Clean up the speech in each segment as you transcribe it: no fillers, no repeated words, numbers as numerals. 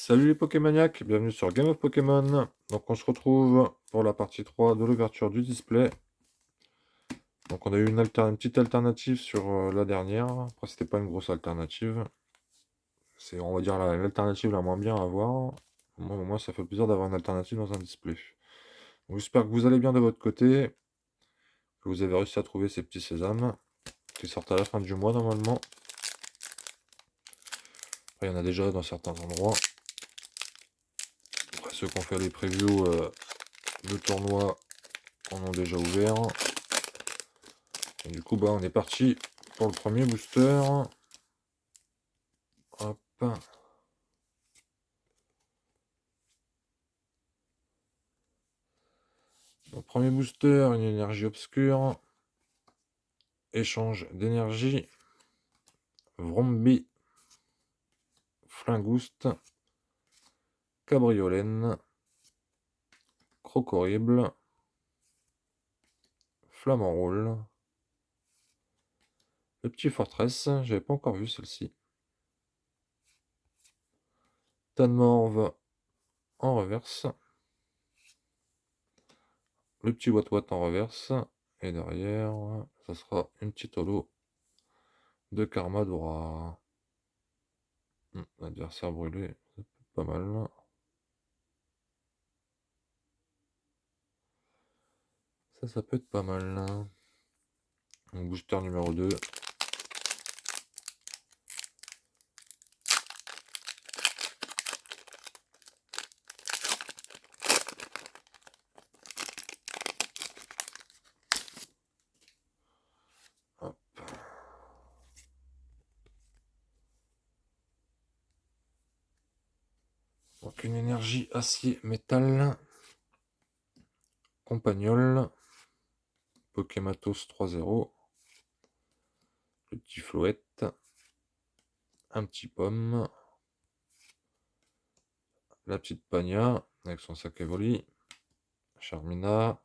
Salut les Pokémaniacs, bienvenue sur Game of Pokémon. Donc on se retrouve pour la partie 3 de l'ouverture du display. Donc on a eu une petite alternative sur la dernière. Après c'était pas une grosse alternative. C'est on va dire l'alternative la moins bien à avoir. Moi ça fait plaisir d'avoir une alternative dans un display. Donc j'espère que vous allez bien de votre côté. Que vous avez réussi à trouver ces petits sésames. Qui sortent à la fin du mois normalement. Après, il y en a déjà dans certains endroits. Après ceux qui ont fait les previews de tournois en ont déjà ouvert. Et du coup, on est parti pour le premier booster. Hop. Donc, premier booster, une énergie obscure. Échange d'énergie. Vrombi. Flingouste. Cabriolène. Crocorible. Flamant rôle. Le petit Fortress, j'avais pas encore vu celle-ci. Tanmorve en reverse. Le petit Watwat en reverse. Et derrière, ça sera une petite holo de Karmadora. Adversaire brûlé, ça peut être pas mal. Ça peut être pas mal. Donc, booster numéro 2. Hop. Donc une énergie acier métal. Compagnol. Pokématos 3-0. Le petit Floette. Un petit Pomme. La petite Pagna avec son sac Evoli. Charmina.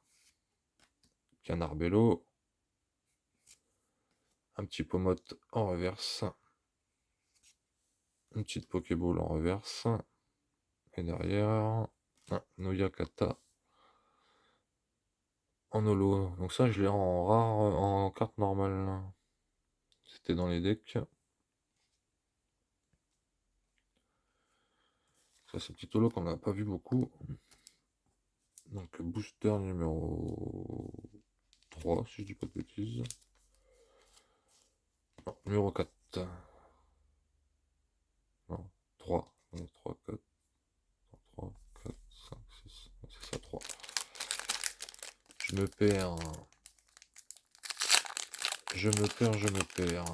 Canarbello. Un petit Pomote en reverse. Une petite Pokéball en reverse. Et derrière, un Noyakata en holo. Donc ça, je l'ai en rare, en carte normale. C'était dans les decks. Ça, c'est petit holo qu'on n'a pas vu beaucoup. Donc booster numéro 3, si je dis pas de bêtises. Non, numéro 4. Non, 3. 3, 4. 3, 4, 5, 6. C'est ça, 3. Je me perds. Je me perds.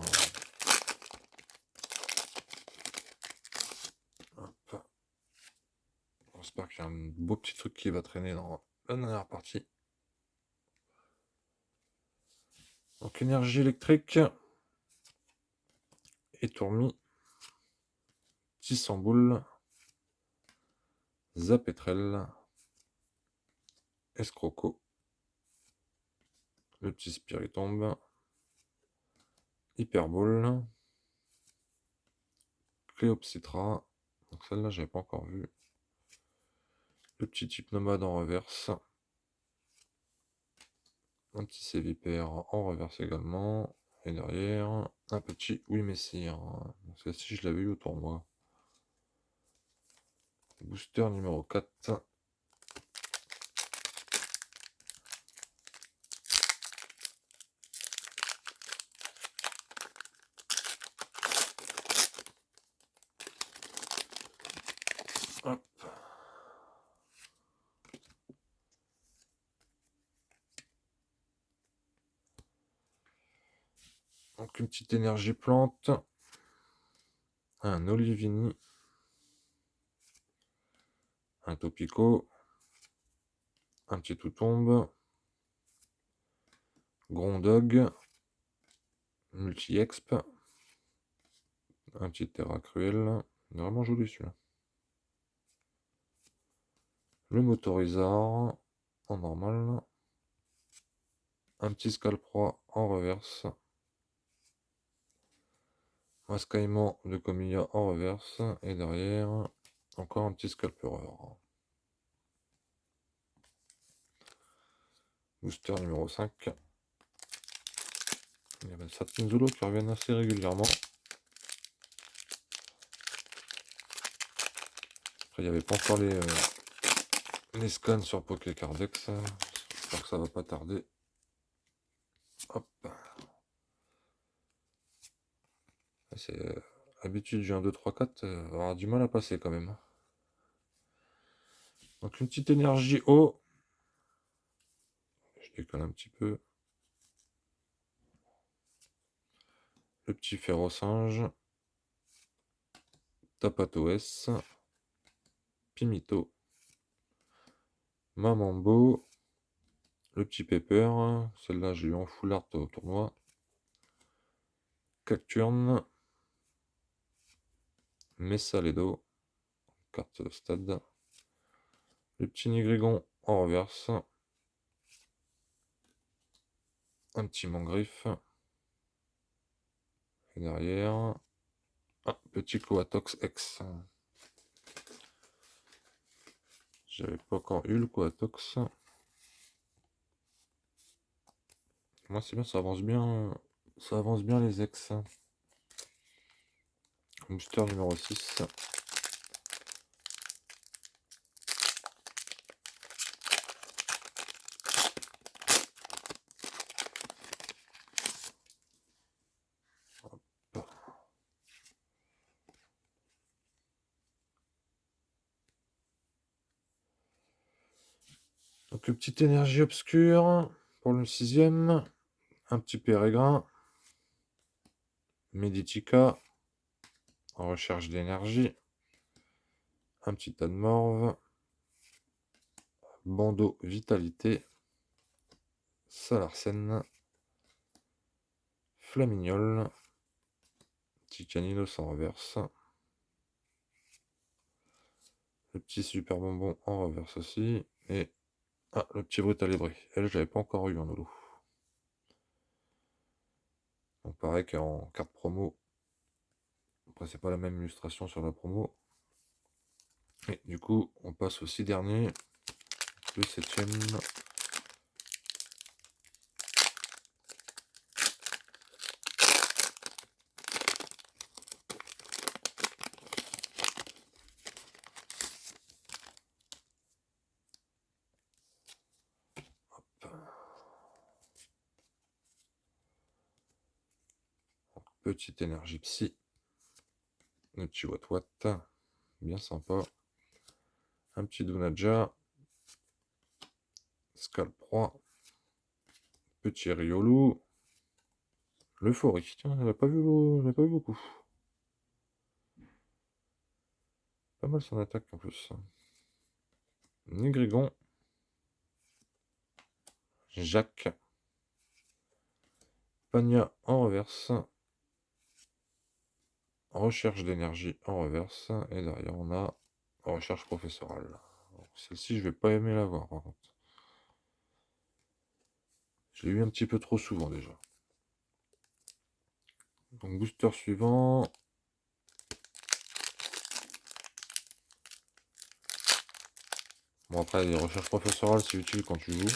Hop. J'espère qu'il y a un beau petit truc qui va traîner dans la dernière partie. Donc énergie électrique. Étourmi. Tissamboule. Zapetrel. Escroco. Le petit Spiritombe. Hyperball. Cléopsitra. Donc celle-là, j'avais pas encore vu. Le petit Hypnomade en reverse. Un petit Sévipère en reverse également. Et derrière, un petit Oui Messire. Celle-ci, je l'avais eu au tournoi. Booster numéro 4. Hop. Donc une petite énergie plante. Un Olivini. Un Topico. Un petit Toutombe. Grondog. Multi-Exp. Un petit Terra Cruel. Vraiment joli celui-là. Le Motorizard en normal. Un petit Scalproie en reverse. Un Skyman de Comilla en reverse. Et derrière, Encore un petit scalper. Booster numéro 5. Il y avait certaines Zolo qui reviennent assez régulièrement. Après, il n'y avait pas encore les scans sur Pokécardex. J'espère que ça va pas tarder. Hop. C'est habitude, j'ai un 2, 3, 4. On va avoir du mal à passer quand même. Donc une petite énergie haut. Je décolle un petit peu. Le petit Ferro-Singe. Tapato S. Pimito. Mamambo. Le petit Pepper. Celle-là, j'ai eu en full art au tournoi. Cacturne. Messaledo. Carte de stade. Le petit Nigrigon en reverse. Un petit Mangriffe. Et derrière, petit Coatox X. J'avais pas encore eu le Coatox. Moi c'est bien, ça avance bien. Ça avance bien les ex. Booster numéro 6. Donc une petite énergie obscure pour le 6ème. Un petit Pérégrin. Meditica. En recherche d'énergie. Un petit Admorve. Bandeau Vitalité. Salarsen. Flamignol. Petit Caninos en reverse. Le petit Super Bonbon en reverse aussi. Et le petit Brutalibré. Elle, j'avais pas encore eu en holo. Donc pareil qu'en carte promo. Après, c'est pas la même illustration sur la promo. Et du coup, on passe au 6 dernier. Le 7ème. Petite énergie psy. Le petit Wat, bien sympa. Un petit Donaja. Scalproie. Petit Riolu. L'Euphorie. Tiens, je l'ai pas vu beaucoup. Pas mal son attaque en plus. Nigrigon. Jacques. Pagna en reverse. Recherche d'énergie en reverse. Et derrière, on a recherche professorale. Celle-ci, je vais pas aimer la voir par contre. Je l'ai eu un petit peu trop souvent déjà. Donc booster suivant. Bon après les recherches professorales c'est utile quand tu joues.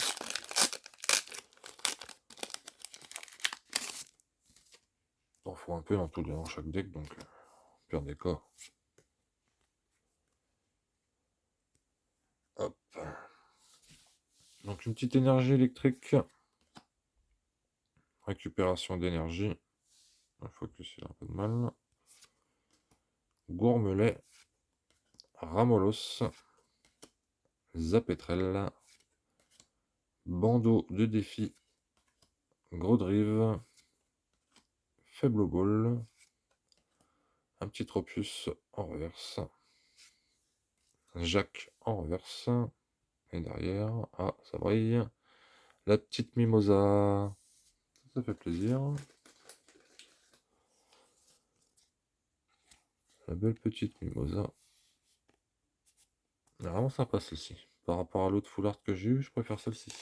T'en faut un peu dans chaque deck donc pire des cas. Hop. Donc une petite énergie électrique. Récupération d'énergie. Il faut que c'est un peu de mal. Gourmelet. Ramolos. Zapetrel. Bandeau de défi. Gros drive. Faible ball. Un petit Tropius en reverse. Jacques en reverse. Et derrière, ça brille. La petite Mimosa. Ça fait plaisir. La belle petite Mimosa. Elle est vraiment sympa celle-ci. Par rapport à l'autre full art que j'ai eu, je préfère celle-ci.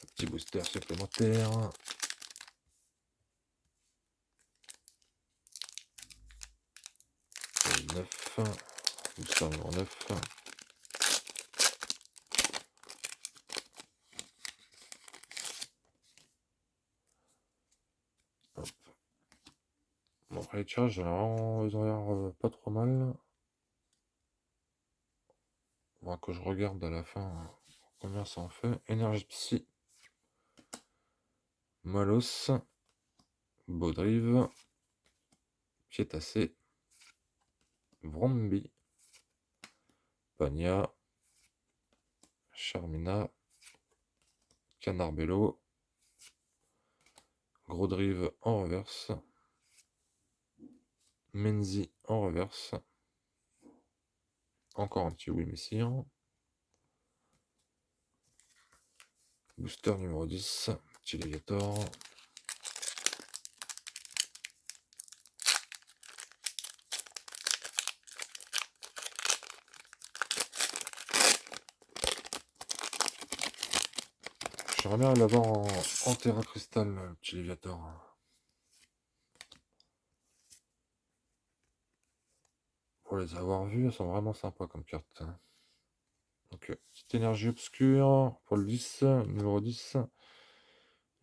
Petit booster supplémentaire. 9. Booster numéro 9. Hop. Bon, après les tirages, ils ont l'air pas trop mal. Bon, que je regarde à la fin combien ça en fait. Énergie Psy. Malos. Baudrive. Piétassé. Vrombi. Pagna. Charmina. Canarbello. Gros Drive en reverse. Menzi en reverse. Encore un petit oui messire. Booster numéro 10. Petit Légator. J'aimerais bien l'avoir en Terra Cristal, le petit Léviator. Pour les avoir vus, elles sont vraiment sympas comme cartes. Donc, petite énergie obscure pour le 10, numéro 10.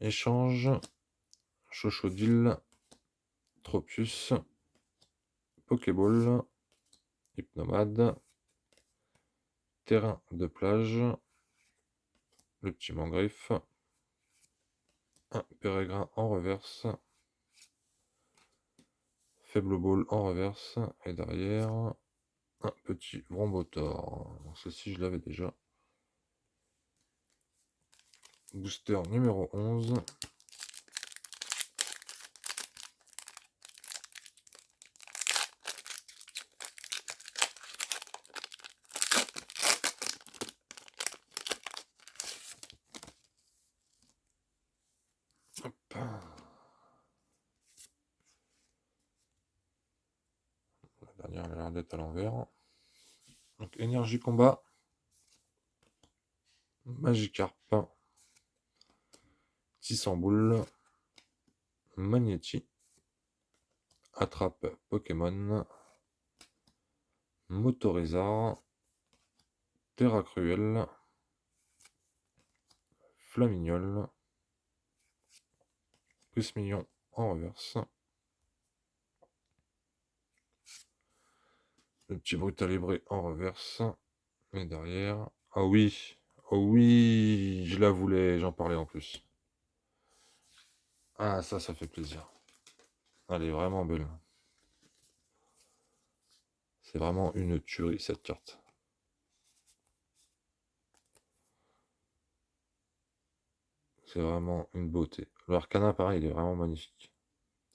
Échange. Chochodil. Tropius. Pokéball. Hypnomade. Terrain de plage. Le petit Mangriffe. Un Pérégrin en reverse. Faible Ball en reverse. Et derrière, un petit Vrombotor. Donc ceci, je l'avais déjà. Booster numéro 11. Hop. La dernière elle a l'air d'être à l'envers. Donc énergie combat. Magikarp. Tissamboule. Magnéti. Attrape Pokémon. Motorizar. Terra Cruel. Flamignol. Plus mignon en reverse. Le petit Brutalibré en reverse. Et derrière. Ah oui. Oh oui. Je la voulais. J'en parlais en plus. Ah ça fait plaisir. Elle est vraiment belle. C'est vraiment une tuerie cette carte. C'est vraiment une beauté. Le Arcana, pareil, il est vraiment magnifique.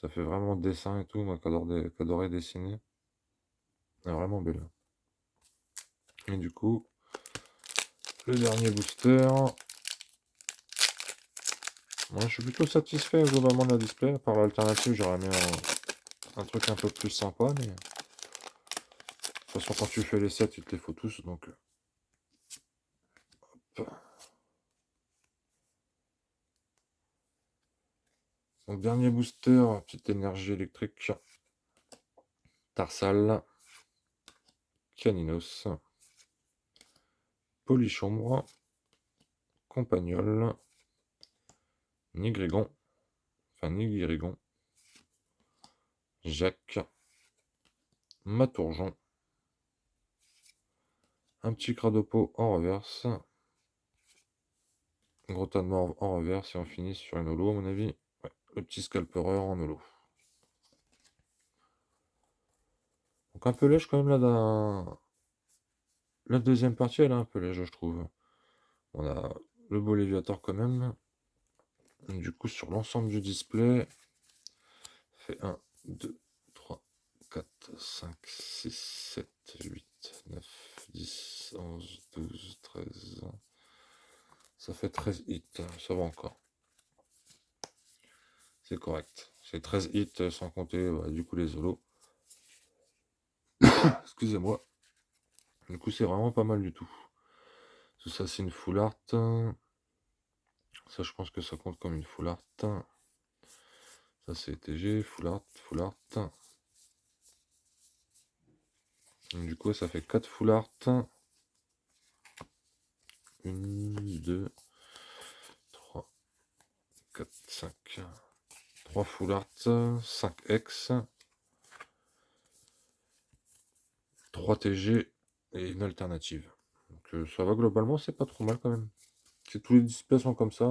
Ça fait vraiment dessin et tout, moi qui adorais dessiner. Elle est vraiment belle. Et du coup, le dernier booster. Moi, je suis plutôt satisfait globalement de la display. Par l'alternative, j'aurais mis un truc un peu plus sympa. Mais de toute façon, quand tu fais les sets, il te les faut tous. Donc, hop. Donc dernier booster, petite énergie électrique. Tarsal. Caninos. Polychombre. Compagnol. Nigrigon. Enfin, Nigrigon. Jacques. Matourgeon. Un petit Cradopo en reverse. Gros tas de morve en reverse. Et on finit sur une holo, à mon avis. Ouais, le petit Scalpereur en holo. Donc un peu lèche quand même là dans la deuxième partie, elle est un peu lèche, je trouve. On a le beau Léviator quand même. Du coup, sur l'ensemble du display, fait 1, 2, 3, 4, 5, 6, 7, 8, 9, 10, 11, 12, 13. Ça fait 13 hits, ça va encore. C'est correct. C'est 13 hits sans compter du coup les holos. Excusez-moi. Du coup, c'est vraiment pas mal du tout. Tout ça, c'est une full art. Ça, je pense que ça compte comme une full art. Ça, c'est ETG, full art, full art. Donc, du coup, ça fait 4 full art. 1, 2, 3, 4, 5. 3 full art, 5 X, 3 TG et une alternative. Donc ça va globalement, c'est pas trop mal quand même. Si tous les displays sont comme ça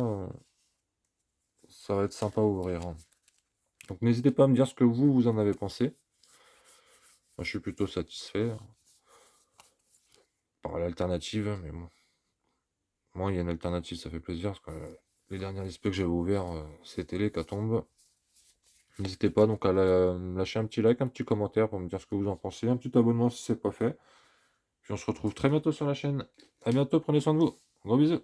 va être sympa à ouvrir, hein. Donc n'hésitez pas à me dire ce que vous en avez pensé. Moi je suis plutôt satisfait par l'alternative, mais bon. Moi il y a une alternative, ça fait plaisir, parce que les derniers displays que j'avais ouverts, c'était l'hécatombe. N'hésitez pas donc à me lâcher un petit like, un petit commentaire pour me dire ce que vous en pensez, un petit abonnement si c'est pas fait. Puis on se retrouve très bientôt sur la chaîne. A bientôt, prenez soin de vous. Gros bisous.